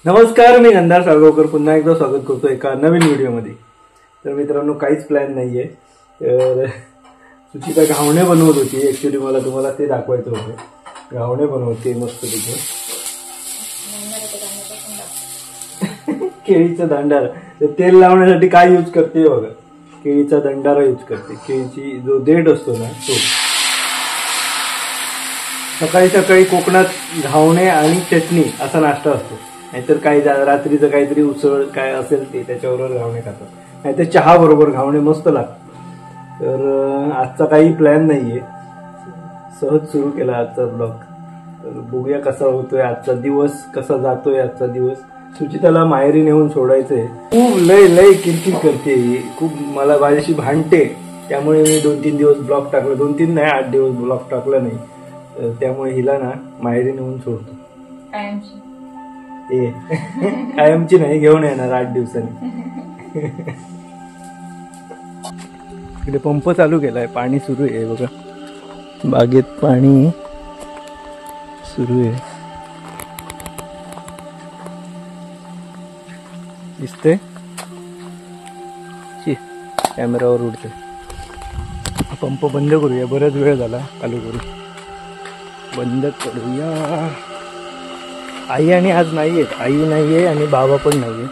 नमस्कार, मी गंधार साळगावकर पुन्हा एकदा स्वागत करतो एका नवीन व्हिडिओमध्ये। तर मित्रांनो, काहीच प्लॅन नाहीये। तर सुचिता घावणे बनवत होती। ऍक्च्युली मला तुम्हाला ते दाखवायचं होतं। घावणे बनवते मस्त तिथे केळीचा दांडारा। तेल लावण्यासाठी काय यूज करते बघा, केळीचा दंडारा यूज करते। केळीची जो देठ असतो ना तो। सकाळी सकाळी कोकणात घावणे आणि चटणी असा नाश्ता असतो। नाहीतर काही रात्रीचं काहीतरी उसळ काय असेल ते त्याच्याबरोबर घावणे खातात, नाहीतर चहा बरोबर घावणे मस्त लागतात। तर आजचा काही प्लॅन नाहीये, सहज सुरू केला आजचा ब्लॉग। तर बघूया कसा होतोय आजचा दिवस, कसा जातोय आजचा दिवस। सुचिताला माहेरी नेऊन सोडायचंय। खूप लय किरकिर करते, खूप मला माझ्याशी भांडते। त्यामुळे मी 2-3 दिवस ब्लॉग टाकला, 2-3 नाही 8 दिवस ब्लॉग टाकला नाही। त्यामुळे हिला ना माहेरी नेऊन सोडतो। कायमची नाही, घेऊन येणार 8 दिवसांनी। इकडे पंप चालू केलाय, पाणी सुरू आहे बघा, बागेत पाणी सुरू आहे। दिसतंय, कॅमेरावर उडतोय। पंप बंद करूया, बराच वेळ झाला, चालू करू, बंद करूया। आई आणि आज नाहीये, आई नाहीये आणि बाबा पण नाहीये।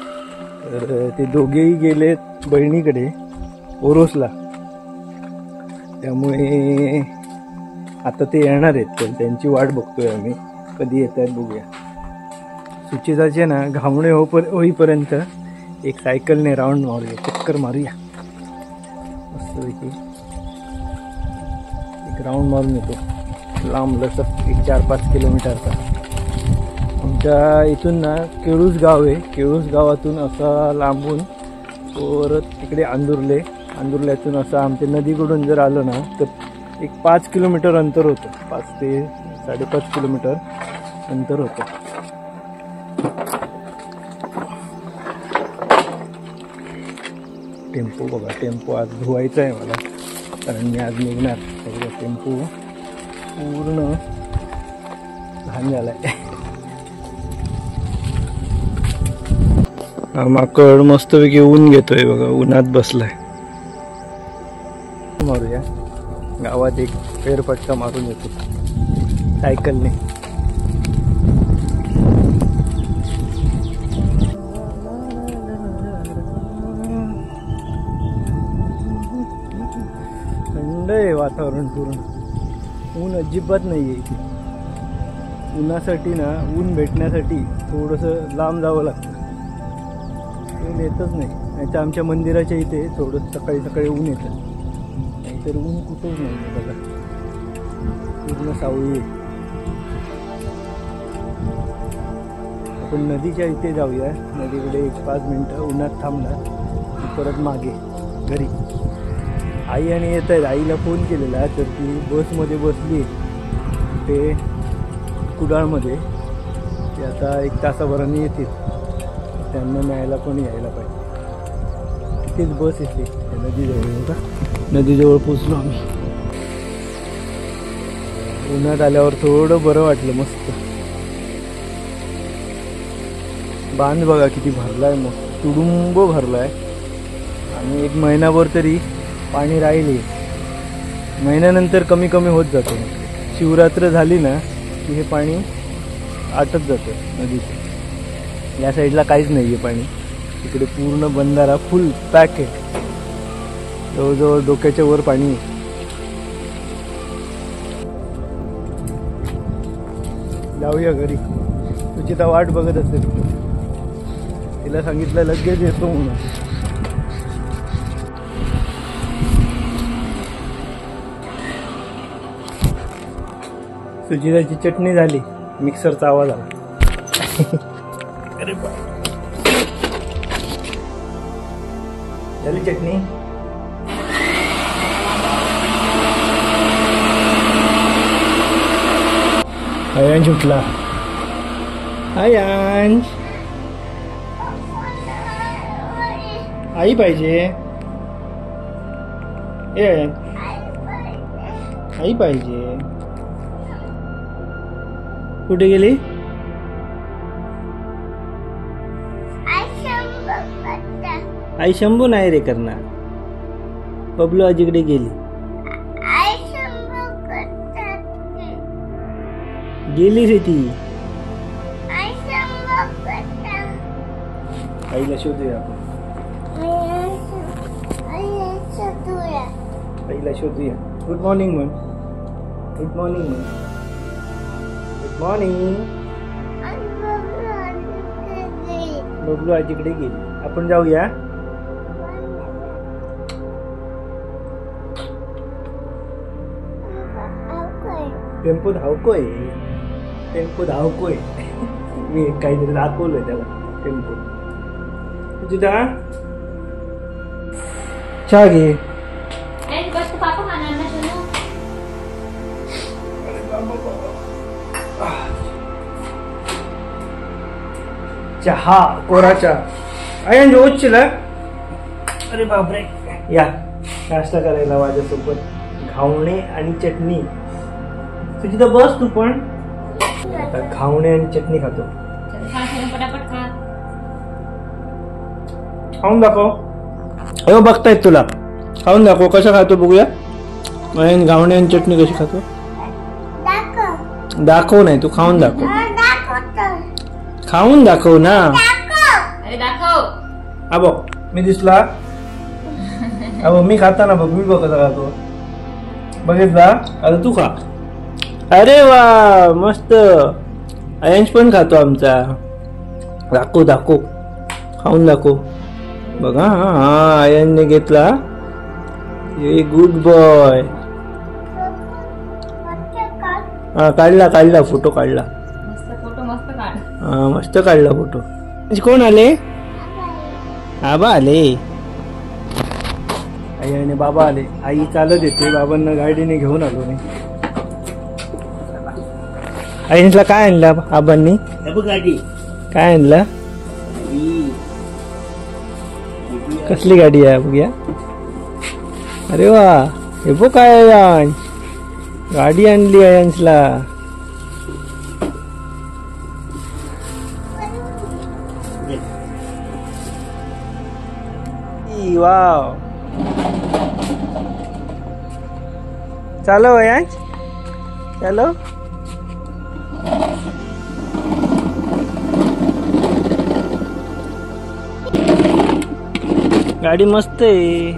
तर ते दोघेही गेलेत बहिणीकडे ओरोसला। त्यामुळे आता ते येणार आहेत, तर त्यांची वाट बघतोय आम्ही, कधी येत आहेत बघूया। सुचिताचे ना घावणे होईपर्यंत एक सायकलने राऊंड मारूया, चक्कर मारूया मस्तपैकी। एक राऊंड मारून येतो लांब लचक, एक 4-5 किलोमीटरचा। आमच्या इथून ना केळूस गाव आहे, केळूस गावातून असा लांबून परत तिकडे अंदुर्ल्यातून असं आमच्या नदीकडून जर आलं ना तर एक 5 किलोमीटर अंतर होतं, 5 ते 5.5 किलोमीटर अंतर होतं। टेम्पो बघा, टेम्पो आज धुवायचा आहे मला, कारण मी आज निघणार। सगळं टेम्पो पूर्ण घाण झालाय। माकड मस्तपैकी ऊन घेतोय बघा, उन्हात बसलाय। मारूया गावात, एक फेरफटका मारून येतो सायकलने। थंड आहे वातावरण पूर्ण, ऊन अजिबात नाहीये इथे। उन्हासाठी ना, ऊन भेटण्यासाठी थोडंसं लांब जावं लागतं, ऊन येतच नाही तर आमच्या मंदिराच्या इथे थोडं सकाळी सकाळी ऊन येतं, नाहीतर ऊन कुठंच नाही बघा, पूर्ण सावळी आहे। आपण नदीच्या इथे जाऊया, नदीकडे एक 5 मिनिटं उन्हात थांबणार, परत मागे घरी। आई आणि येत आहेत, आईला फोन केलेला, तर ती बसमध्ये बसली ते कुडाळमध्ये, ते आता 1 तासाभराने येतील। त्यांना न्यायला पण यायला पाहिजे, तिथेच बस येते नदीजवळ होता। नदीजवळ पोचलो आम्ही। उन्हात आल्यावर थोडं बरं वाटलं, मस्त। बांध बघा किती भरलाय, मस्त तुडुंब भरलाय। आणि 1 महिनाभर तरी पाणी राहिले, महिन्यानंतर कमी कमी होत जातं। शिवरात्र झाली ना की हे पाणी आटत जातं नदीचं। या साईडला काहीच नाहीये पाणी, इकडे पूर्ण बंधारा फुल पॅक आहे, जवळजवळ डोक्याच्या वर पाणी आहे। जाऊया घरी, सुचिता वाट बघत असेल, तिला सांगितलं लगेच येतो म्हणून। सुचिताची चटणी झाली, मिक्सरचा आवाज आला। अरे बा, झाली चटणी। अयांश उठला, अयांश आई पाहिजे, ए आई पाहिजे। कुठे गेली? आई शंभू नाही रे करणार. बबलू आजीकडे गेली. गेली रे ती. आईला शोधूया आपण. आईला शोधूया. गुड मॉर्निंग म्हण. गुड मॉर्निंग म्हण. Good morning. बबलू आजीकडे गेली. आपण जाऊया. टेम्पो धावतोय. टेम्पो धावतोय. मी काहीतरी दाखवलंय त्याला. टेम्पो तुझा चहा घे. चहा कोरा चहा. अयन रोज चिला. अरे बापरे. या नाश्ता करायला माझ्यासोबत घावणे आणि चटणी. तुझी तर बस तू पण. आता घावणे आणि चटणी खातो. खाऊन दाखव. अहो बघतायत तुला. खाऊन दाखव कसं खातो बघूया. घावणे आणि चटणी कशी खातो दाखव. नाही तू खाऊन दाखव. खाऊन दाखव ना. अबो मी दिसला. अबो मी खाताना बघ. मी बघ कसा खातो. बघितला. आता तू खा. अरे वा मस्त. अयंश पण खातो आमचा. दाखव दाखव. खाऊन दाखव. बघा हा अयनने घेतला. Good boy. हा काढला काढला फोटो काढला. हा मस्त काढला फोटो. कोण आले. आबा आले. आई आणि बाबा आले. आई चालत येते. बाबांना गाडीने घेऊन आलो मी. आईला काय आणलं आबांनी. गाडी काय आणलं. कसली गाडी आहे बघूया. अरे वा हे बघ काय अंश. गाडी आणली अंशला. वाव. चलो अंश चलो. गाडी मस्त आहे.